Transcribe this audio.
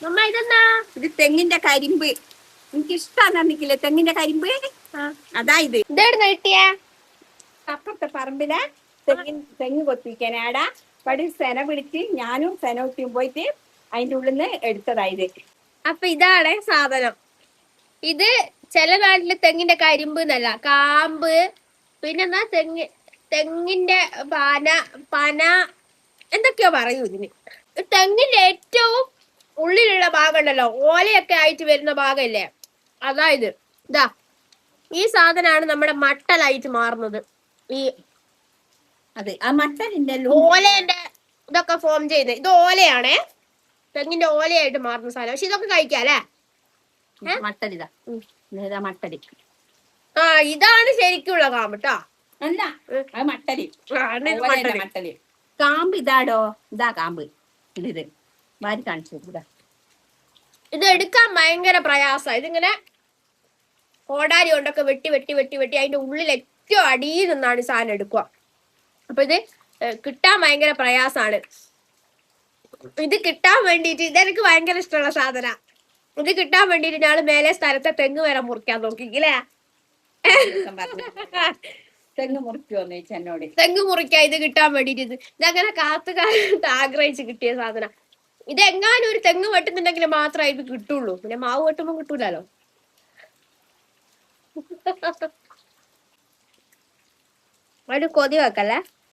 നമ്മ ഇതെന്നാ? ഇത് തെങ്ങിന്റെ കരിമ്പ്. എനിക്ക് ഇഷ്ടാന്നില്ലേ തെങ്ങിന്റെ കരിമ്പ്? അതാ ഇത്. ഇതെവിടുന്ന കിട്ടിയാ? അപ്പുറത്തെ പറമ്പിലെ തെങ്ങ് കൊത്തിക്കാൻ ആടാ പടി സെന പിടിച്ച് ഞാനും സെനോട്ടിയും പോയിട്ട് അതിന്റെ ഉള്ളിൽ നിന്ന് എടുത്തതായത്. അപ്പൊ ഇതാണ് സാധനം. ഇത് ചില നാട്ടില് തെങ്ങിന്റെ കരിമ്പ് എന്നല്ല, കാമ്പ്, പിന്നെന്താ തെങ്ങിന്റെ പന എന്തൊക്കെയോ പറയൂ ഇതിന്. തെങ്ങിന്റെ ഏറ്റവും ഉള്ളിലുള്ള ഭാഗം ഉണ്ടല്ലോ, ഓലയൊക്കെ ആയിട്ട് വരുന്ന ഭാഗമില്ലേ, അതായത് ഇതാ ഈ സാധനമാണ് നമ്മുടെ മട്ടലായിട്ട് മാറുന്നത്. ഈ അതെ, ആ മട്ടലിന്റെ ഓലേന്റെ ഇതൊക്കെ ഫോം ചെയ്യുന്നത് ഇത് ഓലയാണേ, തെങ്ങിന്റെ ഓലയായിട്ട് മാറുന്ന സാധനം. പക്ഷെ ഇതൊക്കെ കഴിക്കാം അല്ലേ? മട്ടലിതാ മട്ടലി. ആ ഇതാണ് ശരിക്കുള്ള കാമ്പ് കേട്ടോ. അല്ല, അത് മട്ടലി. മട്ടലി. കാമ്പ് ഇതാടോ, ഇതാ കാമ്പ്. ഇത് വാരി കാണിച്ചു. ഇത് എടുക്കാൻ ഭയങ്കര പ്രയാസമാണ്. ഇതിങ്ങനെ കോടാരി കൊണ്ടൊക്കെ വെട്ടി വെട്ടി വെട്ടി വെട്ടി അതിന്റെ ഉള്ളിൽ ഏറ്റവും അടിയിൽ നിന്നാണ് ഈ സാധനം എടുക്കുക. അപ്പൊ ഇത് കിട്ടാൻ ഭയങ്കര പ്രയാസമാണ്. ഇത് കിട്ടാൻ വേണ്ടിയിട്ട് ഇതെനിക്ക് ഭയങ്കര ഇഷ്ടമുള്ള സാധന. ഇത് കിട്ടാൻ വേണ്ടിയിട്ട് ഞങ്ങള് മേലെ സ്ഥലത്തെ തെങ്ങ് വരെ മുറിക്കാൻ നോക്കിക്കില്ലേ? തെങ്ങ് മുറിക്കുവോന്ന് ചോദിച്ചു എന്നോട്. തെങ്ങ് മുറിക്കാൻ ഇത് കിട്ടാൻ വേണ്ടിയിട്ട് ഇതങ്ങനെ കാത്ത് ആഗ്രഹിച്ച് കിട്ടിയ സാധന. ഇതെങ്ങാനും ഒരു തെങ്ങ് വെട്ടുന്നുണ്ടെങ്കിൽ മാത്രമേ ഇത് കിട്ടുള്ളൂ. പിന്നെ മാവ് വെട്ടുമ്പോ കിട്ടൂലല്ലോ. ഒരു കൊതി വെക്കല്ലേ.